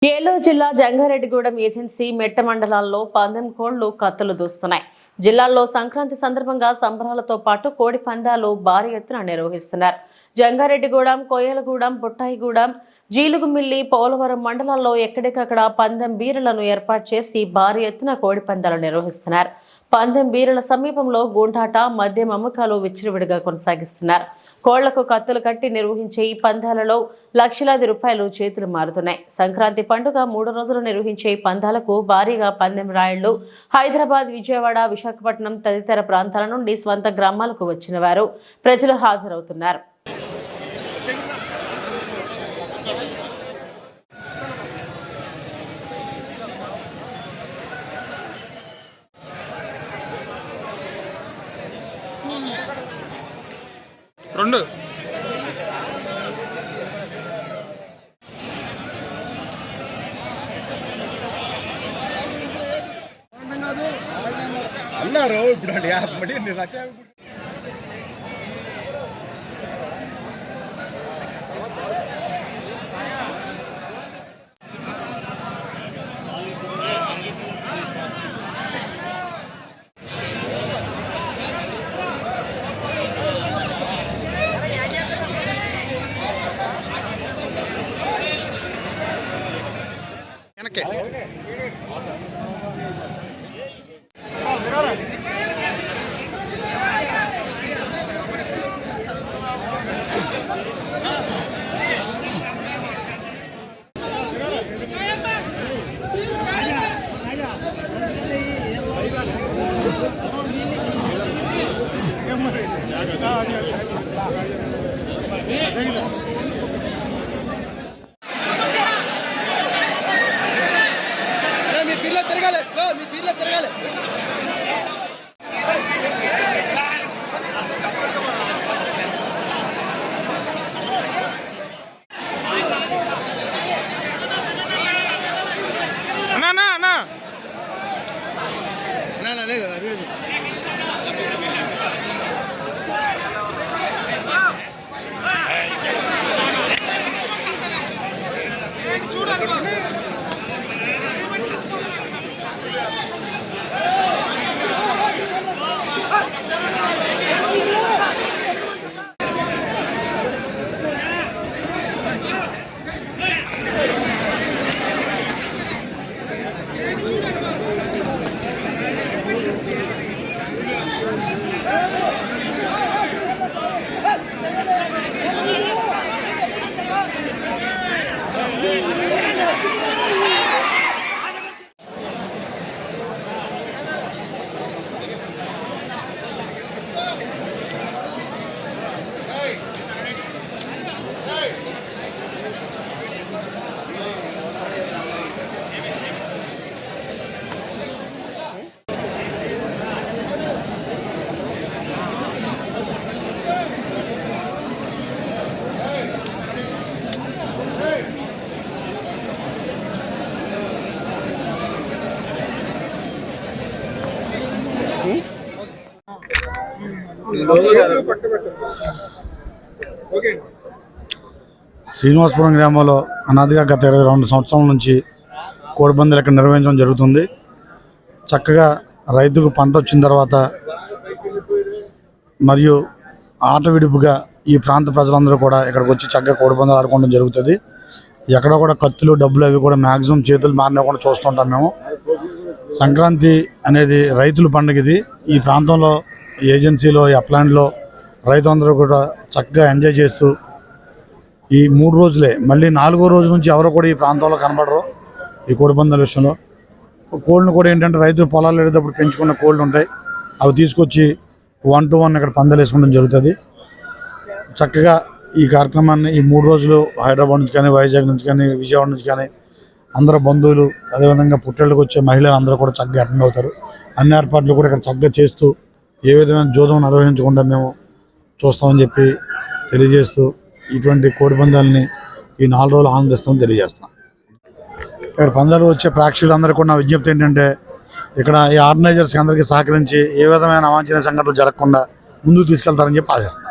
ఏలూరు జిల్లా జంగారెడ్డిగూడెం ఏజెన్సీ మెట్ట మండలాల్లో పందెం కోళ్లు కత్తులు దూస్తున్నాయి. జిల్లాలో సంక్రాంతి సందర్భంగా సంబరాలతో పాటు కోడి పందాలు భారీ ఎత్తున నిర్వహిస్తున్నారు. జంగారెడ్డిగూడెం, కోయలగూడెం, బుట్టాయిగూడెం, జీలుగుమిల్లి, పోలవరం మండలాల్లో ఎక్కడికక్కడ పందెం బీరులను ఏర్పాటు చేసి భారీ ఎత్తున కోడి పందాలు నిర్వహిస్తున్నారు. పందెం బీరుల సమీపంలో గూండాట, మద్యం అమ్మకాలు విచ్చలవిడిగా కొనసాగిస్తున్నారు. కోళ్లకు కత్తులు కట్టి నిర్వహించే ఈ పందాలలో లక్షలాది రూపాయలు చేతులు మారుతున్నాయి. సంక్రాంతి పండుగ 3 రోజులు నిర్వహించే పందాలకు భారీగా పందెం రాయుళ్లు హైదరాబాద్, విజయవాడ, విశాఖపట్నం తదితర ప్రాంతాల నుండి స్వంత గ్రామాలకు వచ్చిన వారు ప్రజలు హాజరవుతున్నారు. రెండు అన్నారు ఇప్పుడు మళ్ళీ రచ వెనక్కి మీ పీర్లో తిరగాలి, మీ పీర్లో తిరగాలి. అన్నా అన్నా లేదు వీడియో తీసు. శ్రీనివాసపురం గ్రామంలో అనాదిగా గత 22 సంవత్సరాల నుంచి కోడిపందాలు ఇక్కడ నిర్వహించడం జరుగుతుంది. చక్కగా రైతుకు పంట వచ్చిన తర్వాత మరియు ఆట విడుపుగా ఈ ప్రాంత ప్రజలందరూ కూడా ఇక్కడికి వచ్చి చక్కగా కోడిపందాలు ఆడుకోవడం జరుగుతుంది. ఎక్కడ కూడా కత్తులు, డబ్బులు అవి కూడా మ్యాక్సిమం చేతులు మారినకుండా చూస్తుంటాం మేము. సంక్రాంతి అనేది రైతుల పండుగ. ఇది ఈ ప్రాంతంలో ఏజెన్సీలో, ఈ అప్లాండ్లో రైతులందరూ కూడా చక్కగా ఎంజాయ్ చేస్తూ ఈ 3 రోజులే, మళ్ళీ 4వ రోజు నుంచి ఎవరో కూడా ఈ ప్రాంతంలో కనబడరు. ఈ కోడిపందాల విషయంలో కోళ్ళను కూడా ఏంటంటే రైతులు పొలాలు వెళ్ళేటప్పుడు పెంచుకున్న కోళ్ళు ఉంటాయి, అవి తీసుకొచ్చి 1 to 1 ఇక్కడ పందాలు వేసుకోవడం జరుగుతుంది. చక్కగా ఈ కార్యక్రమాన్ని ఈ 3 రోజులు హైదరాబాద్ నుంచి కానీ, వైజాగ్ నుంచి కానీ, విజయవాడ నుంచి కానీ అందరూ బంధువులు, అదేవిధంగా పుట్టేళ్ళకి వచ్చే మహిళలు అందరూ కూడా చక్కగా అటెండ్ అవుతారు. అన్ని ఏర్పాట్లు కూడా ఇక్కడ చక్కగా చేస్తూ ఏ విధమైన జోదం నిర్వహించకుండా మేము చూస్తామని చెప్పి తెలియజేస్తూ ఇటువంటి కోడి పందాలని ఈ 4 రోజులు ఆనందిస్తామని తెలియజేస్తున్నాం. ఇక్కడ పందాలు వచ్చే ప్రేక్షకులందరూ కూడా నా విజ్ఞప్తి ఏంటంటే ఇక్కడ ఈ ఆర్గనైజర్స్ అందరికీ సహకరించి ఏ విధమైన అవాంఛనీయ సంఘటనలు జరగకుండా ముందుకు తీసుకెళ్తారని చెప్పి ఆశిస్తున్నాం.